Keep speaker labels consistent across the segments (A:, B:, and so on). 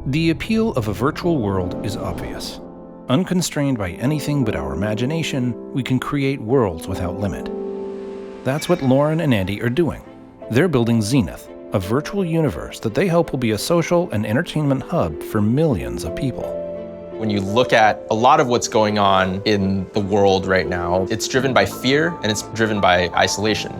A: The appeal of a virtual world is obvious. Unconstrained by anything but our imagination, we can create worlds without limit. That's what Lauren and Andy are doing. They're building Zenith, a virtual universe that they hope will be a social and entertainment hub for millions of people.
B: When you look at a lot of what's going on in the world right now, it's driven by fear and it's driven by isolation.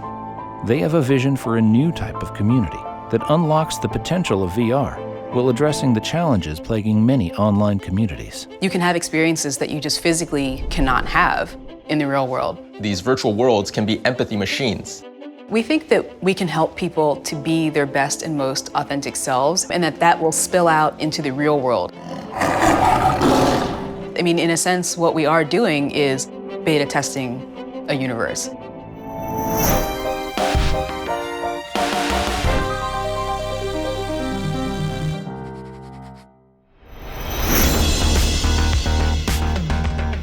A: They have a vision for a new type of community that unlocks the potential of VR while addressing the challenges plaguing many online communities.
C: You can have experiences that you just physically cannot have in the real world.
B: These virtual worlds can be empathy machines.
C: We think that we can help people to be their best and most authentic selves, and that will spill out into the real world. I mean, in a sense, what we are doing is beta testing a universe.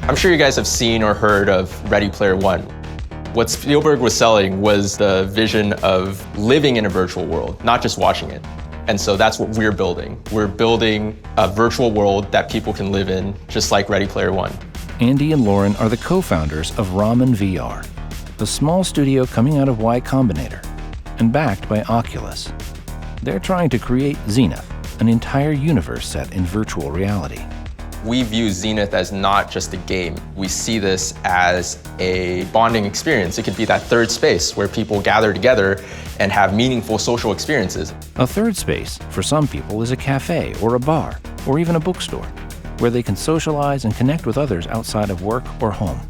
B: I'm sure you guys have seen or heard of Ready Player One. What Spielberg was selling was the vision of living in a virtual world, not just watching it. And so that's what we're building. We're building a virtual world that people can live in, just like Ready Player One.
A: Andy and Lauren are the co-founders of Ramen VR, a small studio coming out of Y Combinator and backed by Oculus. They're trying to create Zenith, an entire universe set in virtual reality.
B: We view Zenith as not just a game. We see this as a bonding experience. It could be that third space where people gather together and have meaningful social experiences.
A: A third space, for some people, is a cafe or a bar, or even a bookstore, where they can socialize and connect with others outside of work or home.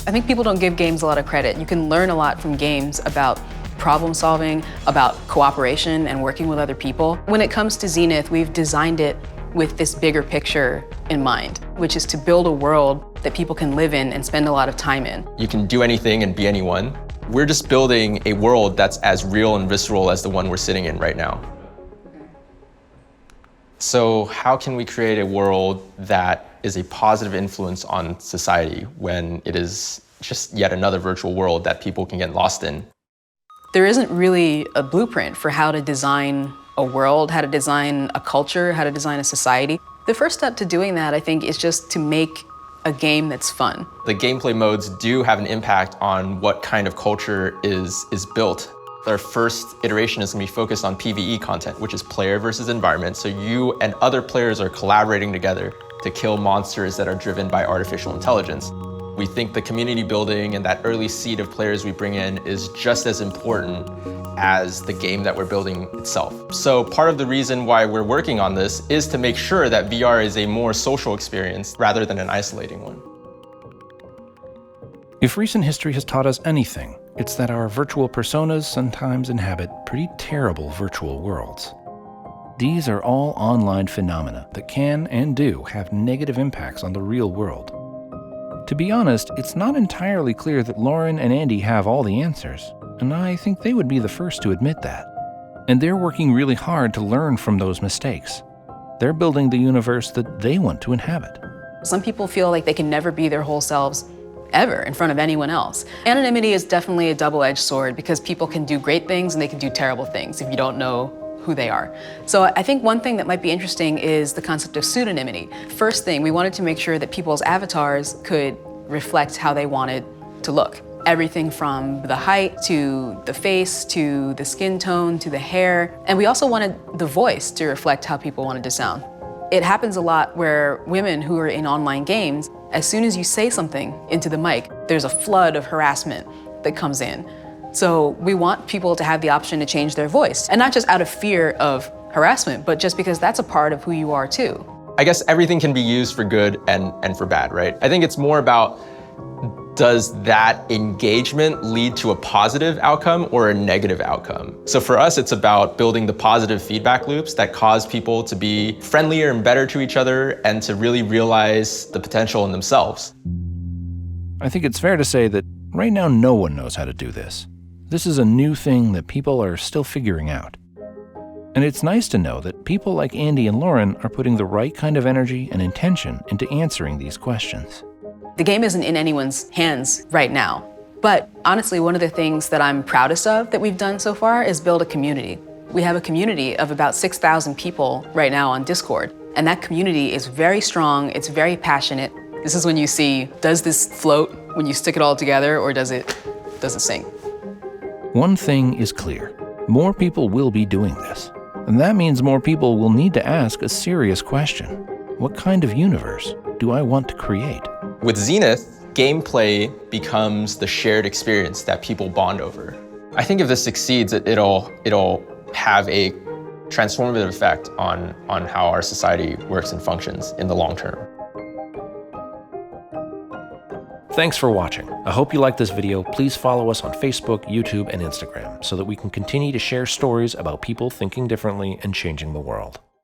C: I think people don't give games a lot of credit. You can learn a lot from games about problem solving, about cooperation and working with other people. When it comes to Zenith, we've designed it with this bigger picture in mind, which is to build a world that people can live in and spend a lot of time in.
B: You can do anything and be anyone. We're just building a world that's as real and visceral as the one we're sitting in right now. So how can we create a world that is a positive influence on society when it is just yet another virtual world that people can get lost in?
C: There isn't really a blueprint for how to design a world, how to design a culture, how to design a society. The first step to doing that, I think, is just to make a game that's fun.
B: The gameplay modes do have an impact on what kind of culture is built. Our first iteration is going to be focused on PvE content, which is player versus environment. So you and other players are collaborating together to kill monsters that are driven by artificial intelligence. We think the community building and that early seed of players we bring in is just as important as the game that we're building itself. So part of the reason why we're working on this is to make sure that VR is a more social experience rather than an isolating one.
A: If recent history has taught us anything, it's that our virtual personas sometimes inhabit pretty terrible virtual worlds. These are all online phenomena that can and do have negative impacts on the real world. To be honest, it's not entirely clear that Lauren and Andy have all the answers, and I think they would be the first to admit that. And they're working really hard to learn from those mistakes. They're building the universe that they want to inhabit.
C: Some people feel like they can never be their whole selves ever in front of anyone else. Anonymity is definitely a double-edged sword because people can do great things and they can do terrible things if you don't know who they are. So I think one thing that might be interesting is the concept of pseudonymity. First thing, we wanted to make sure that people's avatars could reflect how they wanted to look. Everything from the height, to the face, to the skin tone, to the hair. And we also wanted the voice to reflect how people wanted to sound. It happens a lot where women who are in online games, as soon as you say something into the mic, there's a flood of harassment that comes in. So we want people to have the option to change their voice, and not just out of fear of harassment, but just because that's a part of who you are too.
B: I guess everything can be used for good and for bad, right? I think it's more about, does that engagement lead to a positive outcome or a negative outcome? So for us, it's about building the positive feedback loops that cause people to be friendlier and better to each other and to really realize the potential in themselves.
A: I think it's fair to say that right now no one knows how to do this. This is a new thing that people are still figuring out. And it's nice to know that people like Andy and Lauren are putting the right kind of energy and intention into answering these questions.
C: The game isn't in anyone's hands right now. But honestly, one of the things that I'm proudest of that we've done so far is build a community. We have a community of about 6,000 people right now on Discord. And that community is very strong, it's very passionate. This is when you see, does this float when you stick it all together, or does it sink?
A: One thing is clear. More people will be doing this. And that means more people will need to ask a serious question. What kind of universe do I want to create?
B: With Zenith, gameplay becomes the shared experience that people bond over. I think if this succeeds, it'll have a transformative effect on how our society works and functions in the long term.
A: Thanks for watching. I hope you liked this video. Please follow us on Facebook, YouTube, and Instagram so that we can continue to share stories about people thinking differently and changing the world.